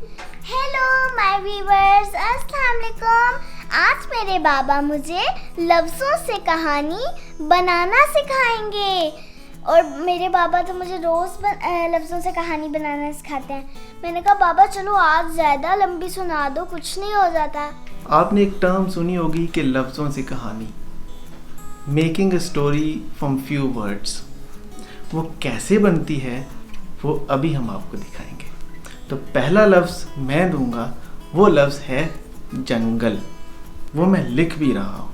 Hello my viewers, अस्सलाम वालेकुम। आज मेरे बाबा मुझे लफ्ज़ों से कहानी बनाना सिखाएंगे। और मेरे बाबा तो मुझे रोज़ लफ्ज़ों से कहानी बनाना सिखाते हैं। मैंने कहा बाबा चलो आज ज़्यादा लंबी सुना दो, कुछ नहीं हो जाता। आपने एक टर्म सुनी होगी कि लफ्ज़ों से कहानी, making a story from few words. वो कैसे बनती है वो अभी हम आपको दिखाएंगे। तो पहला लफ्ज़ मैं दूंगा, वो लफ्ज़ है जंगल। वो मैं लिख भी रहा हूँ।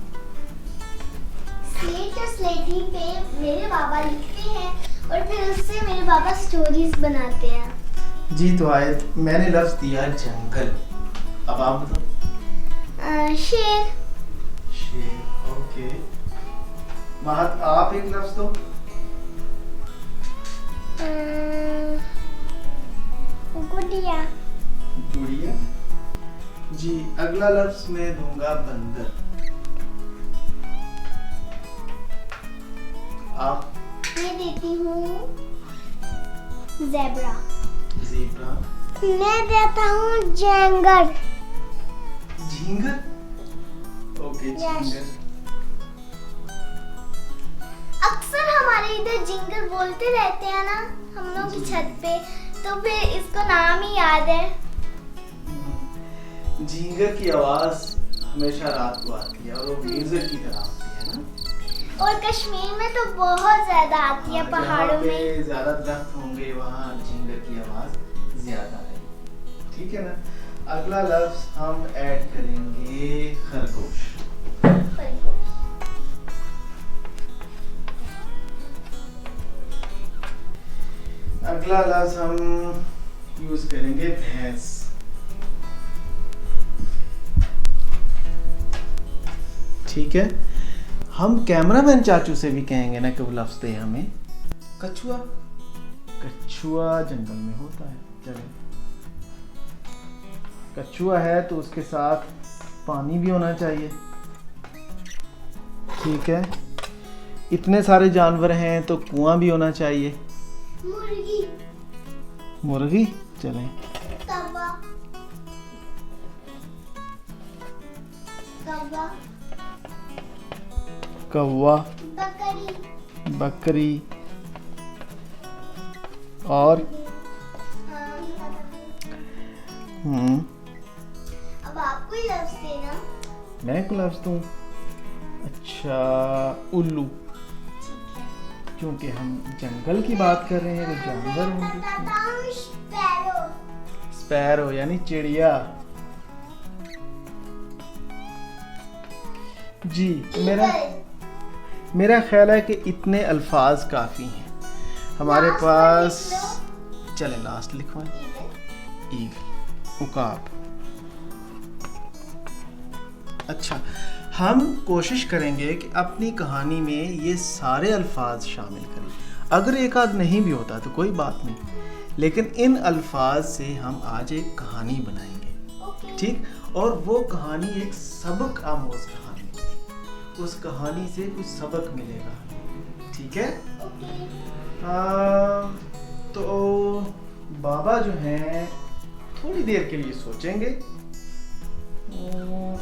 स्लेट और स्लेटी पे मेरे बाबा लिखते हैं और फिर उससे मेरे बाबा स्टोरीज बनाते हैं। जी तो आयत, मैंने लफ्ज़ दिया जंगल। अब आप बताओ। शेर। शेर, ओके। महत, आप एक लफ्ज़ दो। गुड़िया। गुड़िया। जी, अगला लफ्ज़ मैं दूंगा बंदर। आप? मैं देती हूँ ज़ेब्रा। ज़ेब्रा। मैं देता हूँ जंगल। झींगर, ओके। झींगर। अक्सर हमारे इधर जिंगल बोलते रहते हैं ना हम लोग की छत पे, तो फिर इसको नाम ही याद है। झींगर की आवाज हमेशा रात को आती है और वो म्यूजिक की तरह आती है ना। और कश्मीर में तो बहुत ज्यादा आती है, पहाड़ों में जहाँ पे ज्यादा दरख्त होंगे वहाँ झींगर की आवाज ज्यादा आएगी। ठीक है ना। अगला लफ्ज हम ऐड करेंगे खरगोश। अगला लफ्ज हम यूज करेंगे भैंस। ठीक है। हम कैमरामैन चाचू से भी कहेंगे ना कि वो लफ्ज दे हमें। कछुआ। कछुआ जंगल में होता है। चलो, कछुआ है तो उसके साथ पानी भी होना चाहिए। ठीक है। इतने सारे जानवर हैं तो कुआं भी होना चाहिए। मुर्गी। मुर्गी, चलें। कौवा। कौवा। कौवा। बकरी। बकरी। और अब आप कोई लफ्ज देना। मैं एक लफ्ज दूं? अच्छा, उल्लू। क्योंकि हम जंगल की बात कर रहे हैं तो जानवर होंगे। स्पैरो। स्पैरो यानी चिड़िया। जी, मेरा ख्याल है कि इतने अल्फाज काफ़ी हैं हमारे पास। चले लास्ट लिखवाएं। ईगल, उकाब। अच्छा, हम कोशिश करेंगे कि अपनी कहानी में ये सारे अल्फाज शामिल करें। अगर एक आध नहीं भी होता तो कोई बात नहीं, लेकिन इन अल्फाज से हम आज एक कहानी बनाएंगे। ठीक। और वो कहानी एक सबक आमोज कहानी, उस कहानी से कुछ सबक मिलेगा। ठीक है। तो बाबा जो हैं थोड़ी देर के लिए सोचेंगे,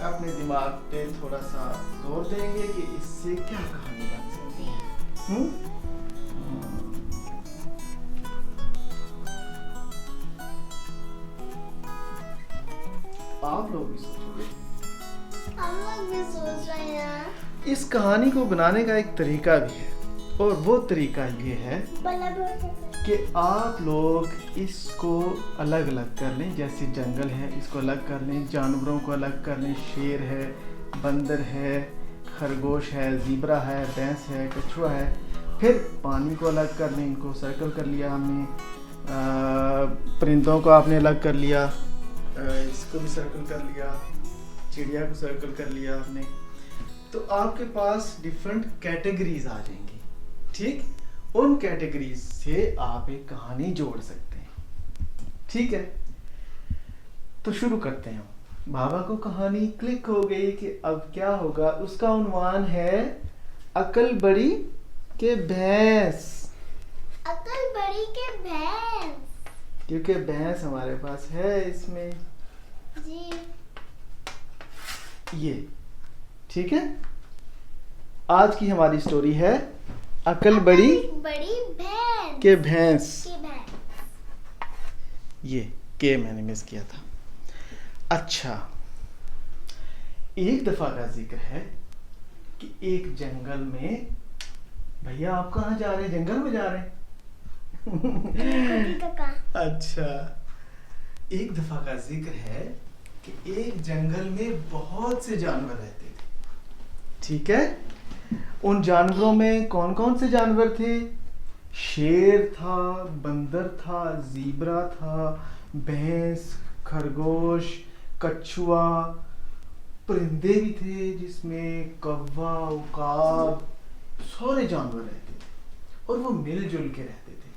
अपने दिमाग पे थोड़ा सा जोर देंगे कि इससे क्या कहानी बन सकती है। आप लोग भी सोचोगे। हम लोग भी सोच रहे हैं। इस कहानी को बनाने का एक तरीका भी है, और वो तरीका ये है कि आप लोग इसको अलग अलग कर लें। जैसे जंगल है, इसको अलग कर लें, जानवरों को अलग कर लें। शेर है, बंदर है, खरगोश है, ज़ीब्रा है, भैंस है, कछुआ है। फिर पानी को अलग कर लें, इनको सर्कल कर लिया हमने। परिंदों को आपने अलग कर लिया, इसको भी सर्कल कर लिया, चिड़िया को सर्कल कर लिया आपने। तो आपके पास डिफरेंट कैटेगरीज आ जाएंगी। ठीक। उन कैटेगरीज से आप एक कहानी जोड़ सकते हैं। ठीक है। तो शुरू करते हैं। बाबा को कहानी क्लिक हो गई कि अब क्या होगा। उसका उन्वान है अकल बड़ी के भैंस। अकल बड़ी के भैंस। क्योंकि भैंस हमारे पास है इसमें जी। ये, ठीक है। आज की हमारी स्टोरी है अकल बड़ी बड़ी भैंस के भैंस। की भैंस। ये के मैंने मिस किया था। अच्छा, एक दफा का जिक्र है कि एक जंगल में, भैया आप कहाँ जा रहे हैं? जंगल में जा रहे हैं? अच्छा, एक दफा का जिक्र है कि एक जंगल में बहुत से जानवर रहते थे, ठीक है। उन जानवरों में कौन कौन से जानवर थे? शेर था, बंदर था, ज़ीब्रा था, भैंस, खरगोश, कछुआ, परिंदे भी थे जिसमें कौवा, उकाब, सारे जानवर रहते थे और वो मिलजुल के रहते थे।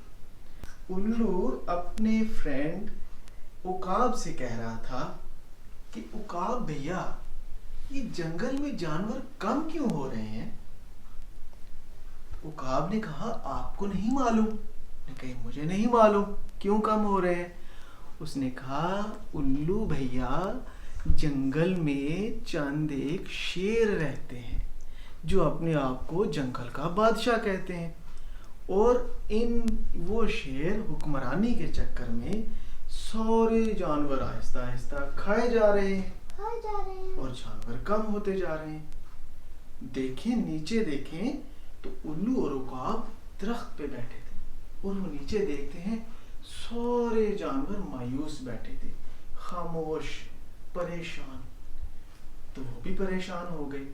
उल्लू अपने फ्रेंड उकाब से कह रहा था कि उकाब भैया, ये जंगल में जानवर कम क्यों हो रहे हैं? उकाब ने कहा, आपको नहीं मालूम? ने कही, मुझे नहीं मालूम क्यों कम हो रहे हैं। उसने कहा, उल्लू भैया, जंगल में चंद एक शेर रहते हैं जो अपने आप को जंगल का बादशाह कहते हैं, और वो शेर हुक्मरानी के चक्कर में सारे जानवर आहिस्ता आहिस्ता खाए जा रहे हैं और जानवर कम होते जा रहे हैं। देखें, नीचे देखें तो उल्लू और उकाब दरख्त पे बैठे थे और वो नीचे देखते हैं सारे जानवर मायूस बैठे थे, खामोश, परेशान। तो वो भी परेशान हो गए।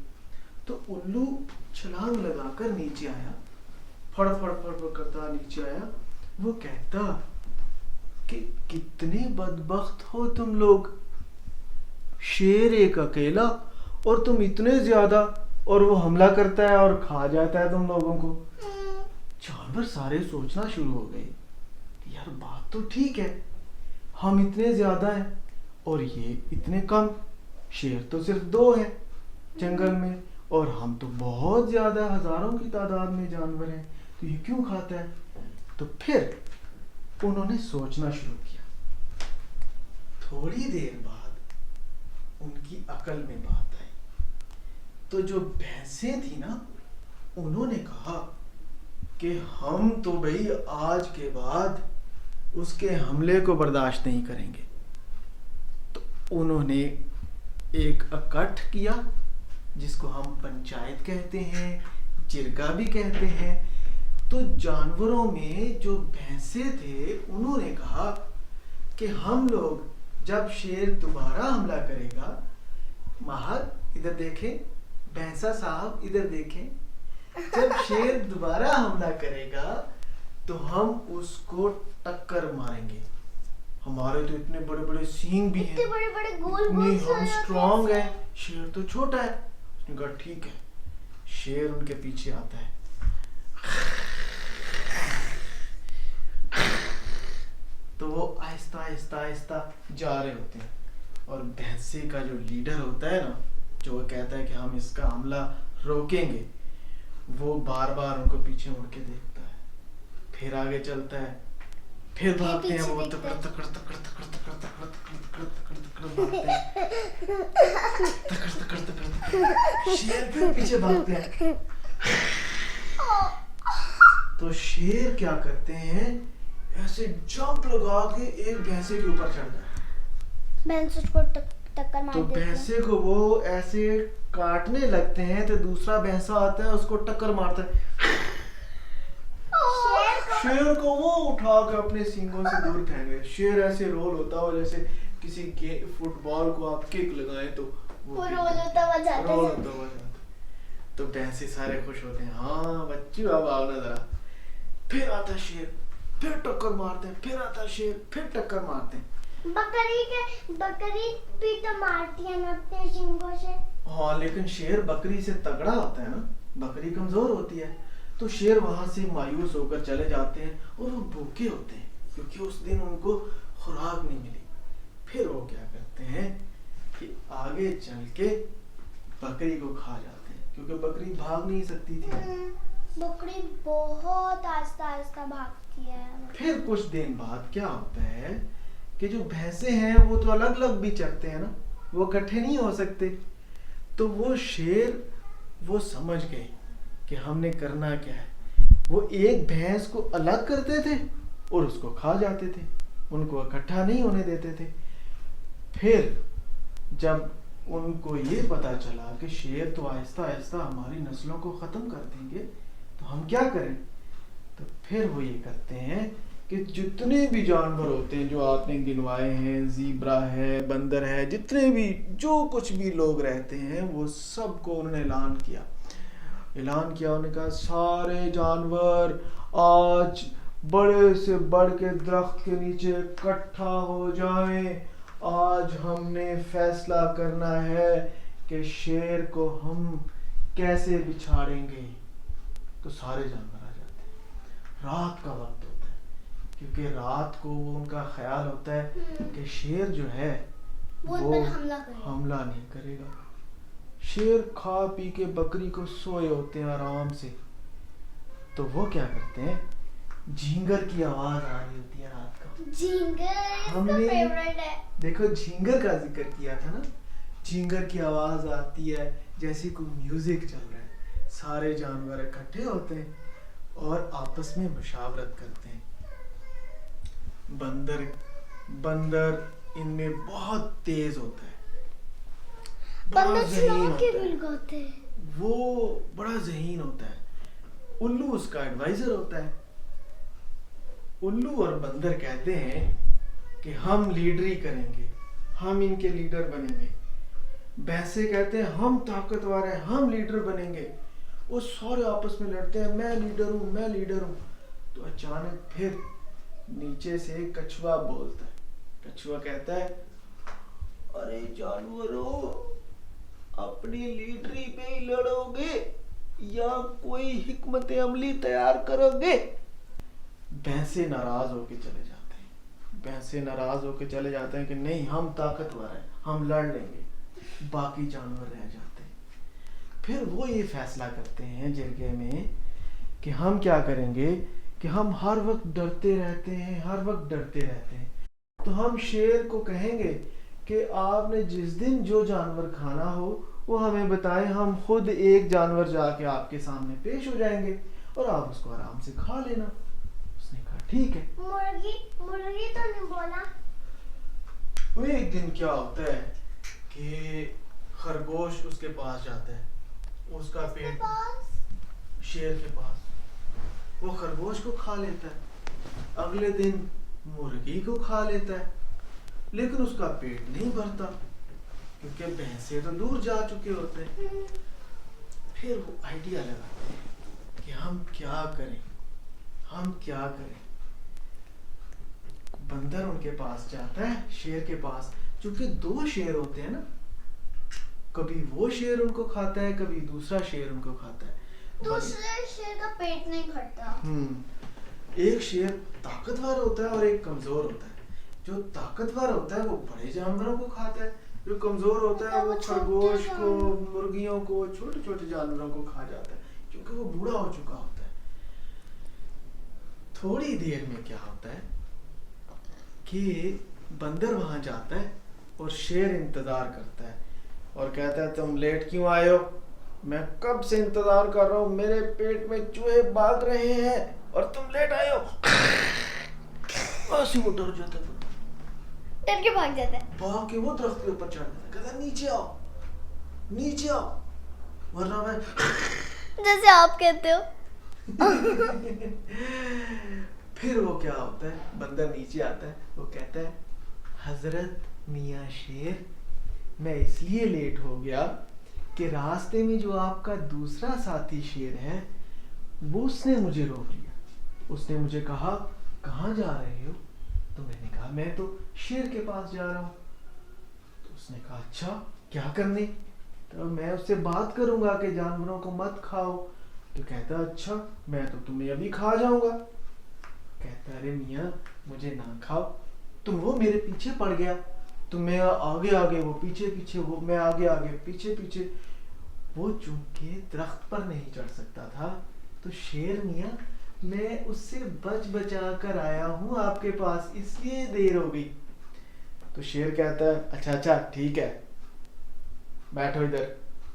तो उल्लू छलांग लगाकर नीचे आया, फड़ फड़ फड़ फड़ करता नीचे आया। वो कहता कि कितने बदबख्त हो तुम लोग, शेर एक अकेला और तुम इतने ज्यादा, और वो हमला करता है और खा जाता है तुम लोगों को। जानवर सारे सोचना शुरू हो गए, यार बात तो ठीक है, हम इतने ज्यादा हैं और ये इतने कम। शेर तो सिर्फ 2 हैं जंगल में और हम तो बहुत ज्यादा, हजारों की तादाद में जानवर हैं, तो ये क्यों खाता है? तो फिर उन्होंने सोचना शुरू किया। थोड़ी देर बाद उनकी अकल में बात आई। तो जो भैंसें थी ना, उन्होंने कहा कि हम तो भाई आज के बाद उसके हमले को बर्दाश्त नहीं करेंगे। तो उन्होंने एक इकट्ठ किया, जिसको हम पंचायत कहते हैं, जिरगा भी कहते हैं। तो जानवरों में जो भैंसें थे, उन्होंने कहा कि हम लोग जब शेर दोबारा हमला करेगा, महर इधर देखें, भैंसा साहब इधर देखें, जब शेर दोबारा हमला करेगा तो हम उसको टक्कर मारेंगे। हमारे तो इतने बड़े बड़े सींग भी हैं, इतने बड़े बड़े गोल इतने गोल हम स्ट्रांग हैं, शेर तो छोटा है। उसने कहा ठीक है। शेर उनके पीछे आता है, तो वो आहिस्ता आहिस्ता आहिस्ता जा रहे होते हैं और भैंसे का जो लीडर होता है ना, जो वो कहता है कि हम इसका हमला रोकेंगे, वो बार बार उनको पीछे मुड़ के देखता है, फिर आगे चलता है, फिर भागते हैं वो, तकड़ तकड़ तकड़ तकड़ तकड़ तकड़ तकड़ तकड़ तकड़ भागते हैं, तकड़ तकड़ तकड़ तकड़, शेर फिर पीछे भागते हैं। तो शेर क्या करते हैं, ऐसे जंप लगा के एक भैंसे के ऊपर चढ़ जाए। भैंस उसको टक्कर मार तो देती है। भैंसे को वो ऐसे काटने लगते हैं, तो दूसरा भैंसा आता है, उसको टक्कर मारता है। शेर को वो उठा के अपने सींगों से दूर फेंक गए। शेर ऐसे रोल होता है जैसे किसी फुटबॉल को आप किक लगाएं तो वो रोल होता हुआ जाता है। तो भैंसे सारे खुश होते हैं, हाँ बच्चू अब आओ ना जरा। फिर आता शेर, फिर टक्कर मारते हैं, फिर आता शेर, फिर टक्कर मारते हैं। बकरी भी तो मारती है ना अपने सींगों से। हाँ, लेकिन शेर बकरी से तगड़ा होता है ना, बकरी कमजोर होती है। तो शेर वहां से मायूस होकर चले जाते हैं और वो भूखे होते हैं क्योंकि उस दिन उनको खुराक नहीं मिली। फिर वो क्या करते हैं कि आगे चल के बकरी को खा जाते हैं, क्योंकि बकरी भाग नहीं सकती थी। बकरी बहुत आहिस्ता आहिस्ता भागती किया। फिर कुछ दिन बाद क्या होता है कि जो भैंसे हैं वो तो अलग अलग भी चरते हैं ना, वो इकट्ठे नहीं हो सकते। तो वो शेर वो समझ गए कि हमने करना क्या है। वो एक भैंस को अलग करते थे और उसको खा जाते थे, उनको इकट्ठा नहीं होने देते थे। फिर जब उनको ये पता चला कि शेर तो आहिस्ता आहिस्ता हमारी नस्लों को ख़त्म कर देंगे, तो हम क्या करें। तो फिर वो ये करते हैं कि जितने भी जानवर होते हैं जो आपने गिनवाए हैं, ज़ीब्रा है, बंदर है, जितने भी जो कुछ भी लोग रहते हैं, वो सबको उन्होंने ऐलान किया। उन्होंने कहा सारे जानवर आज बड़े से बढ़ के दरख्त के नीचे इकट्ठा हो जाएं। आज हमने फैसला करना है कि शेर को हम कैसे बिछाड़ेंगे। तो सारे जानवर आ जाते हैं। रात का वक्त होता है, क्योंकि रात को वो उनका ख्याल होता है कि शेर जो है वो हमला नहीं करेगा। शेर खा पी के बकरी को सोए होते हैं आराम से। तो वो क्या करते हैं, झींगर की आवाज आ रही होती है रात को। झींगर हमने फेवरेट है। देखो झींगर का जिक्र किया था ना, झींगर की आवाज आती है जैसे कोई म्यूजिक चल रहा है। सारे जानवर इकट्ठे होते हैं और आपस में मुशावरत करते हैं। बंदर इनमें बहुत तेज होता है, बंदर चिल्ला के बुलगाते हैं। वो बड़ा ज़हीन होता है। उल्लू उसका एडवाइजर होता है। उल्लू और बंदर कहते हैं कि हम लीडरी करेंगे, हम इनके लीडर बनेंगे। भैंसे कहते हैं हम ताकतवर हैं, हम लीडर बनेंगे। वो सारे आपस में लड़ते हैं, मैं लीडर हूँ, मैं लीडर हूँ। तो अचानक फिर नीचे से कछुआ बोलता है। कछुआ कहता है, अरे जानवरों, अपनी लीडरी पे ही लड़ोगे या कोई हिकमत अमली तैयार करोगे। भैंसे नाराज होके चले जाते हैं कि नहीं, हम ताकतवर हैं, हम लड़ लेंगे। बाकी जानवर रह जाते हैं। फिर वो ये फैसला करते हैं जिरगे में कि हम क्या करेंगे कि हम हर वक्त डरते रहते हैं। तो हम शेर को कहेंगे कि आपने जिस दिन जो जानवर खाना हो वो हमें बताएं, हम खुद एक जानवर जाके आपके सामने पेश हो जाएंगे और आप उसको आराम से खा लेना। उसने कहा ठीक है। मुर्गी तो नहीं बोला। वो एक दिन क्या होता है कि खरगोश उसके पास जाता है, उसका पेट शेर के पास, वो खरगोश को खा लेता है। अगले दिन मुर्गी को खा लेता है, लेकिन उसका पेट नहीं भरता क्योंकि भैंसे तो दूर जा चुके होते हैं। फिर वो आइडिया लगाते हैं कि हम क्या करें। बंदर उनके पास जाता है, शेर के पास। क्योंकि दो शेर होते हैं ना, कभी वो शेर उनको खाता है, कभी दूसरा शेर उनको खाता है। दूसरे शेर का पेट नहीं भरता। एक शेर ताकतवर होता है और एक कमजोर होता है। जो ताकतवर होता है वो बड़े जानवरों को खाता है, जो कमजोर होता है वो खरगोश को, मुर्गियों को, छोटे छोटे जानवरों को खा जाता है, क्योंकि वो बूढ़ा हो चुका होता है। थोड़ी देर में क्या होता है कि बंदर वहां जाता है और शेर इंतजार करता है और कहता है, तुम लेट क्यों आए हो? मैं कब से इंतजार कर रहा हूँ, मेरे पेट में चूहे भाग रहे हैं और तुम लेट आए हो। ऐसे वो डर जाता है, डर के भाग जाता है। भाग के वो दरख्त के ऊपर चढ़ जाता है, कहता है नीचे आओ वरना मैं जैसे आप कहते हो। फिर वो क्या होता है, बंदर नीचे आता है, वो कहता है, हजरत मियाँ शेर, मैं इसलिए लेट हो गया कि रास्ते में जो आपका दूसरा साथी शेर है वो उसने मुझे रोक लिया। उसने मुझे कहा, कहाँ जा रहे हो? तो मैंने कहा, मैं तो शेर के पास जा रहा हूँ। तो उसने कहा, अच्छा क्या करने? तो मैं उससे बात करूंगा कि जानवरों को मत खाओ। तो कहता, अच्छा मैं तो तुम्हें अभी खा जाऊंगा। कहता, अरे मियाँ मुझे ना खाओ, तुम वो मेरे पीछे पड़ गया, तो मैं आगे आगे, वो पीछे पीछे, वो मैं आगे आगे, पीछे पीछे। वो चूंकि दरख्त पर नहीं चढ़ सकता था, तो शेर मियाँ میں اس سے بچ بچا کر آیا ہوں آپ کے پاس، اس لیے دیر ہو گئی۔ تو شیر کہتا ہے اچھا اچھا ٹھیک ہے، بیٹھو ادھر،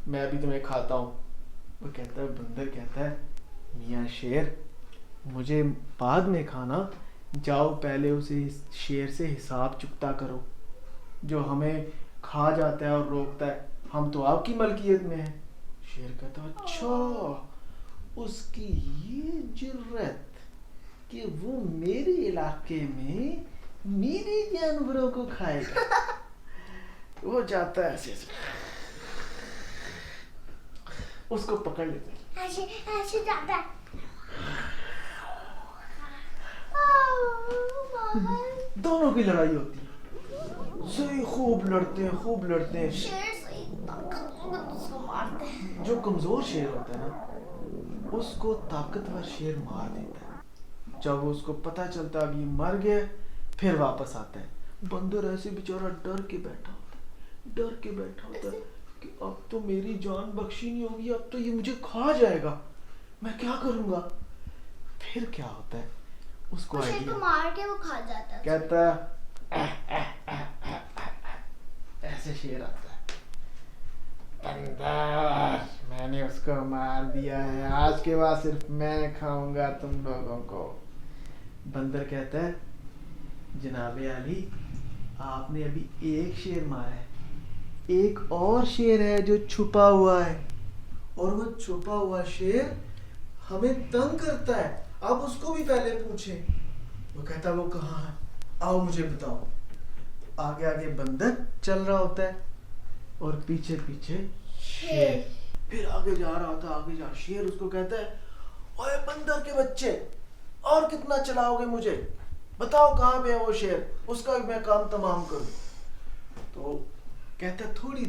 میں ابھی تمہیں کھاتا ہوں۔ وہ کہتا ہے، بندر کہتا ہے میاں شیر مجھے بعد میں کھانا، جاؤ پہلے اسے شیر سے حساب چکتا کرو، جو ہمیں کھا جاتا ہے اور روکتا ہے، ہم تو آپ کی ملکیت میں ہیں۔ شیر کہتا ہے اچھا، اس کی یہ جرت کہ وہ میرے علاقے میں میرے جانوروں کو کھائے گا۔ وہ جاتا ہے ایسے اس کو پکڑ لیتا ہے، ایسے جاتا ہے۔ دونوں کی لڑائی ہوتی ہے، صحیح خوب لڑتے ہیں، خوب لڑتے ہیں۔ شیر سے اس کو مارتے ہیں۔ جو کمزور شیر ہوتا ہے نا اس کو طاقتور شیر مار دیتا ہے۔ جب اس کو پتہ چلتا ہے اب یہ مر گیا، پھر واپس آتا ہے۔ بندر ایسے بیچارہ ڈر کے بیٹھا ہوتا ہے کہ اب تو میری جان بخشی نہیں ہوگی، اب تو یہ مجھے کھا جائے گا، میں کیا کروں گا؟ پھر کیا ہوتا ہے اس کو آئیڈیا، مار کے وہ کھا جاتا ہے۔ کہتا ہے ایسے شیر آتا ہے، بندر میں نے اس کو مار دیا ہے، آج کے بعد صرف میں کھاؤں گا تم لوگوں کو۔ بندر کہتا ہے جناب علی آپ نے ابھی ایک شیر مارا ہے، ایک اور شیر ہے جو چھپا ہوا ہے، اور وہ چھپا ہوا شیر ہمیں تنگ کرتا ہے، آپ اس کو بھی پہلے پوچھیں۔ وہ کہتا ہے وہ کہاں ہے، آؤ مجھے بتاؤ۔ آگے آگے بندر چل رہا ہوتا ہے اور پیچھے پیچھے شیر، پھر آگے جا رہا ہوتا ہے، آگے جا شیر اس کو کہتا ہے اوے بندر کے بچے، اور کتنا چلاؤ گے مجھے، بتاؤ کہاں پہ ہے وہ شیر، اس کا بھی میں کام تمام کروں۔ تو کہتا ہے تھوڑی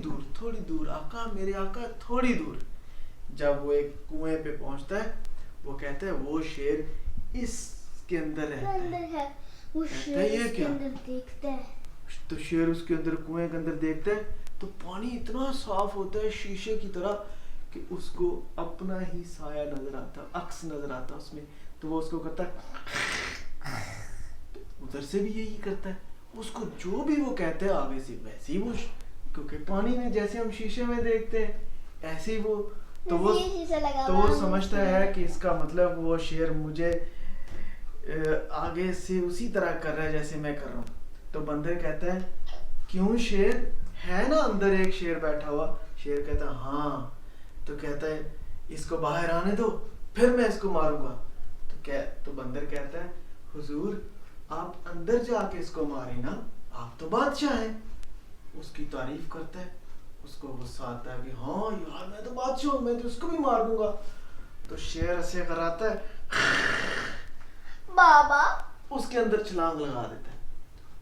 دور آقا، میرے آقا تھوڑی دور۔ جب وہ ایک کنویں پہ پہنچتا ہے وہ کہتا ہے وہ شیر اس کے اندر رہتا ہے۔ وہ شیر اس کے اندر دیکھتا ہے، تو شیر اس کے اندر کنویں کے اندر دیکھتا ہے تو پانی اتنا صاف ہوتا ہے شیشے کی طرح کہ اس کو اپنا ہی سایہ نظر آتا، عکس نظر آتا اس میں۔ تو وہ اس کو کہتا ہے، ادھر سے بھی یہی کرتا ہے، اس کو جو بھی وہ کہتا ہے آگے سے ویسے ہی وہ، کیونکہ پانی میں جیسے ہم شیشے میں دیکھتے ہیں ایسے ہی وہ، تو وہ سمجھتا ہے کہ اس کا مطلب وہ شیر مجھے آگے سے اسی طرح کر رہا ہے جیسے میں کر رہا ہوں۔ تو بندر کہتا ہے کیوں شیر ہے نا اندر ایک شیر بیٹھا ہوا؟ شیر کہتا ہے ہاں۔ تو کہتا ہے اس کو باہر آنے دو پھر میں اس کو ماروں گا۔ تو بندر کہتا ہے حضور آپ اندر جا کے اس کو مارے نا، آپ تو بادشاہ ہیں۔ اس کی تعریف کرتا ہے، اس کو غصہ آتا ہے کہ ہاں یار میں تو بادشاہ ہوں، میں تو اس کو بھی مار دوں گا۔ تو شیر ایسے کراتا ہے بابا اس کے اندر چھلانگ لگا دیتا ہے،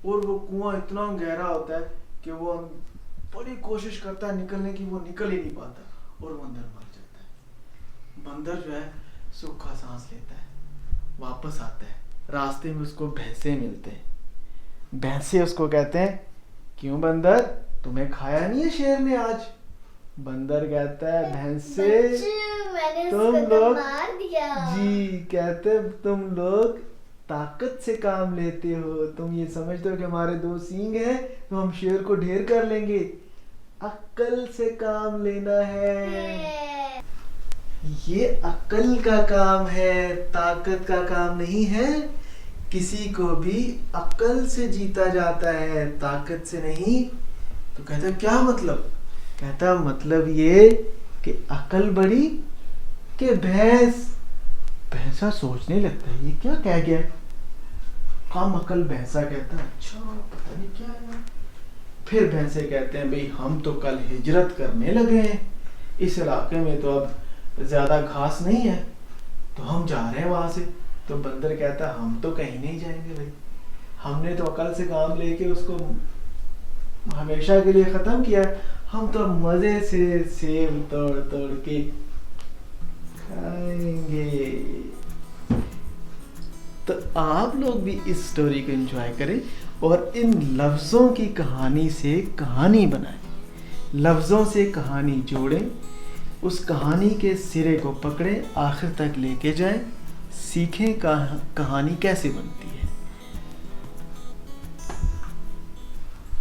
اور وہ کنواں اتنا گہرا ہوتا ہے کہ وہ بڑی کوشش کرتا ہے نکلنے کی، وہ نکل ہی نہیں پاتا اور وہ اندر مر جاتا ہے۔ بندر جو ہے سوکھا سانس لیتا ہے، واپس آتا ہے، راستے میں اس کو بھینسے ملتے ہیں۔ بھینسے اس کو کہتے ہیں کیوں بندر تمہیں کھایا نہیں ہے شیر نے آج؟ بندر کہتا ہے بھینسے تم لوگ، جی کہتے تم لوگ طاقت سے کام لیتے ہو، تم یہ سمجھتے ہو کہ ہمارے 2 سینگ ہیں تو ہم شیر کو ڈھیر کر لیں گے، عقل سے کام لینا ہے، یہ عقل کا کام ہے، طاقت کا کام نہیں ہے۔ کسی کو بھی عقل سے جیتا جاتا ہے، طاقت سے نہیں۔ تو کہتا ہے کیا مطلب؟ کہتا مطلب یہ کہ عقل بڑی کہ بھینسا سوچنے لگتا ہے یہ کیا کہہ گیا، کم عقل بھینسا کہتا ہے اچھا پتہ نہیں کیا ہے۔ پھر بھینسے کہتے ہیں بھئی ہم تو کل ہجرت کرنے لگے ہیں، اس علاقے میں تو اب زیادہ گھاس نہیں ہے تو ہم جا رہے ہیں وہاں سے۔ تو بندر کہتا ہے ہم تو کہیں نہیں جائیں گے بھائی، ہم نے تو عقل سے کام لے کے اس کو ہمیشہ کے لیے ختم کیا، ہم تو مزے سے سیب توڑ کے کھائیں گے۔ تو آپ لوگ بھی اس سٹوری کو انجوائے کریں اور ان لفظوں کی کہانی سے کہانی بنائیں، لفظوں سے کہانی جوڑیں، اس کہانی کے سرے کو پکڑیں، آخر تک لے کے جائیں सीखें कहानी कैसे बनती है।